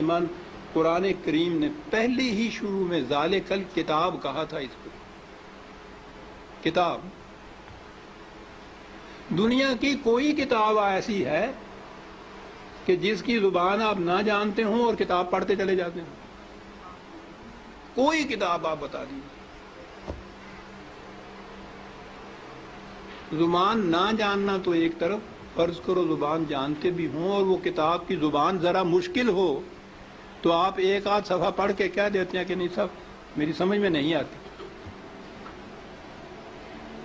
من قرآن کریم نے پہلے ہی شروع میں ذالکل کتاب کہا تھا. اس کو کتاب، دنیا کی کوئی کتاب ایسی ہے کہ جس کی زبان آپ نہ جانتے ہوں اور کتاب پڑھتے چلے جاتے ہیں؟ کوئی کتاب آپ بتا دیجیے. زبان نہ جاننا تو ایک طرف، فرض کرو زبان جانتے بھی ہوں اور وہ کتاب کی زبان ذرا مشکل ہو تو آپ ایک آدھ صفحہ پڑھ کے کہہ دیتے ہیں کہ نہیں صاحب میری سمجھ میں نہیں آتی.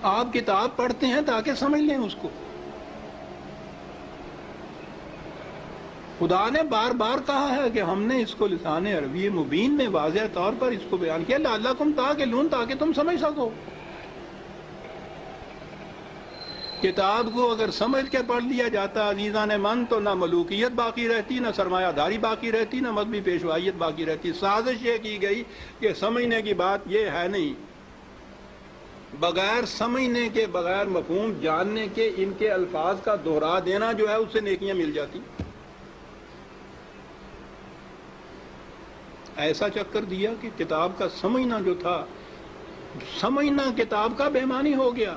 آپ کتاب پڑھتے ہیں تاکہ سمجھ لیں اس کو. خدا نے بار بار کہا ہے کہ ہم نے اس کو لسان عربی مبین میں واضح طور پر اس کو بیان کیا، لعلکم تعقلون، تاکہ تم سمجھ سکو. کتاب کو اگر سمجھ کے پڑھ لیا جاتا عزیزان من تو نہ ملوکیت باقی رہتی، نہ سرمایہ داری باقی رہتی، نہ مذہبی پیشوائیت باقی رہتی. سازش یہ کی گئی کہ سمجھنے کی بات یہ ہے نہیں، بغیر سمجھنے کے، بغیر مفہوم جاننے کے ان کے الفاظ کا دہرا دینا جو ہے اس سے نیکیاں مل جاتی. ایسا چکر دیا کہ کتاب کا سمجھنا جو تھا، سمجھنا کتاب کا بے معنی ہو گیا.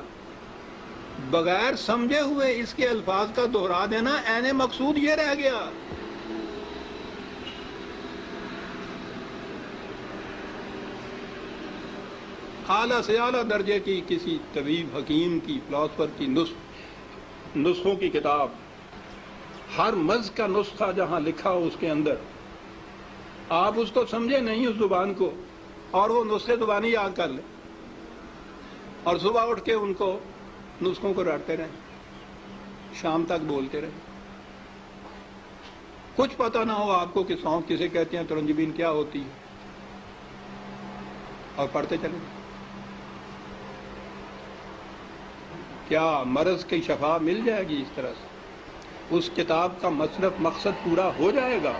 بغیر سمجھے ہوئے اس کے الفاظ کا دہرا دینا عین مقصود یہ رہ گیا. اعلیٰ سے اعلیٰ درجے کی کسی طبیب، حکیم کی، فلاسفر کی نسخوں کی کتاب، ہر مرض کا نسخہ جہاں لکھا ہو اس کے اندر، آپ اس کو سمجھے نہیں اس زبان کو اور وہ نسخے زبانی یاد کر لیں اور صبح اٹھ کے ان کو نسخوں کو رٹتے رہیں، شام تک بولتے رہیں. کچھ پتہ نہ ہو آپ کو کہ سونف کسے کہتے ہیں، ترنجبین کیا ہوتی ہے، اور پڑھتے چلیں. کیا مرض کی شفا مل جائے گی اس طرح سے؟ اس کتاب کا مقصد پورا ہو جائے گا؟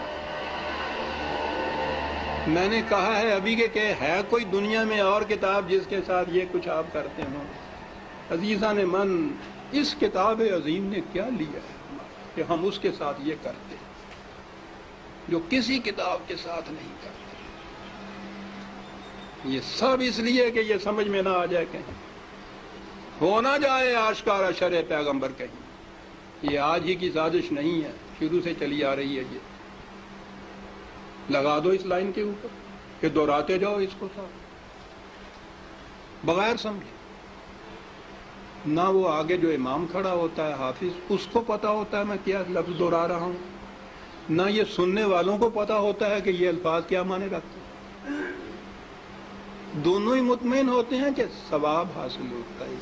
میں نے کہا ہے ابھی کہ ہے کوئی دنیا میں اور کتاب جس کے ساتھ یہ کچھ آپ کرتے ہوں؟ عزیزان من، اس کتاب عظیم نے کیا لیا ہے کہ ہم اس کے ساتھ یہ کرتے ہیں جو کسی کتاب کے ساتھ نہیں کرتے. یہ سب اس لیے کہ یہ سمجھ میں نہ آ جائے، کہیں ہو نہ جائے آشکارا شرع پیغمبر کہیں. یہ آج ہی کی سازش نہیں ہے، شروع سے چلی آ رہی ہے. یہ لگا دو اس لائن کے اوپر کہ دہراتے جاؤ اس کو ساتھ بغیر سمجھے. نہ وہ آگے جو امام کھڑا ہوتا ہے حافظ، اس کو پتا ہوتا ہے میں کیا لفظ دہرا رہا ہوں، نہ یہ سننے والوں کو پتا ہوتا ہے کہ یہ الفاظ کیا معنی رکھتے ہیں. دونوں ہی مطمئن ہوتے ہیں کہ ثواب حاصل ہوتا ہے.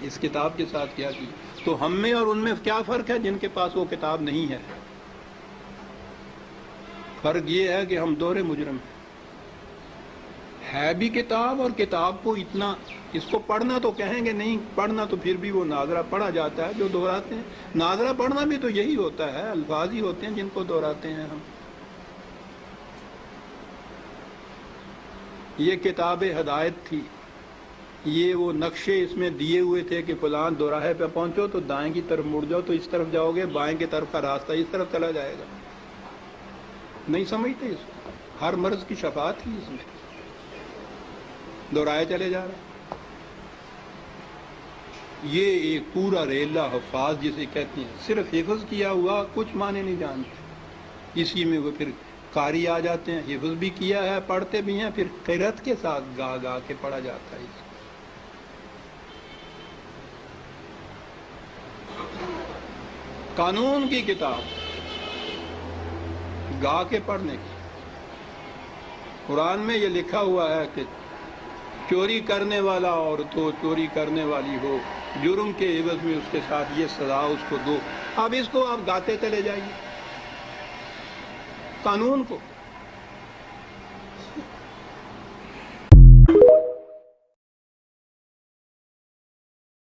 اس کتاب کے ساتھ کیا کی تو ہم میں اور ان میں کیا فرق ہے جن کے پاس وہ کتاب نہیں ہے؟ فرق یہ ہے کہ ہم دور مجرم ہیں. ہے بھی کتاب، اور کتاب کو اتنا، اس کو پڑھنا تو کہیں گے نہیں، پڑھنا تو پھر بھی وہ ناظرہ پڑھا جاتا ہے جو دہراتے ہیں. ناظرہ پڑھنا بھی تو یہی ہوتا ہے، الفاظ ہی ہوتے ہیں جن کو دہراتے ہیں ہم. یہ کتاب ہدایت تھی، یہ وہ نقشے اس میں دیے ہوئے تھے کہ فلان دوراہے پہ پہنچو تو دائیں کی طرف مڑ جاؤ تو اس طرف جاؤ گے، بائیں کی طرف کا راستہ اس طرف چلا جائے گا. نہیں سمجھتے اس کو. ہر مرض کی شفا تھی اس میں، دہرائے چلے جا رہے. یہ ایک پورا ریلا حفاظ جسے کہتے ہیں، صرف حفظ کیا ہوا کچھ معنی نہیں جانتے. اسی میں وہ پھر قاری آ جاتے ہیں، حفظ بھی کیا ہے، پڑھتے بھی ہیں، پھر قرأت کے ساتھ گا گا کے پڑھا جاتا ہے. قانون کی کتاب گا کے پڑھنے کی. قرآن میں یہ لکھا ہوا ہے کہ چوری کرنے والا عورت ہو، چوری کرنے والی ہو، جرم کے عوض میں اس کے ساتھ یہ سزا اس کو دو. اب اس کو آپ گاتے چلے جائیے قانون کو.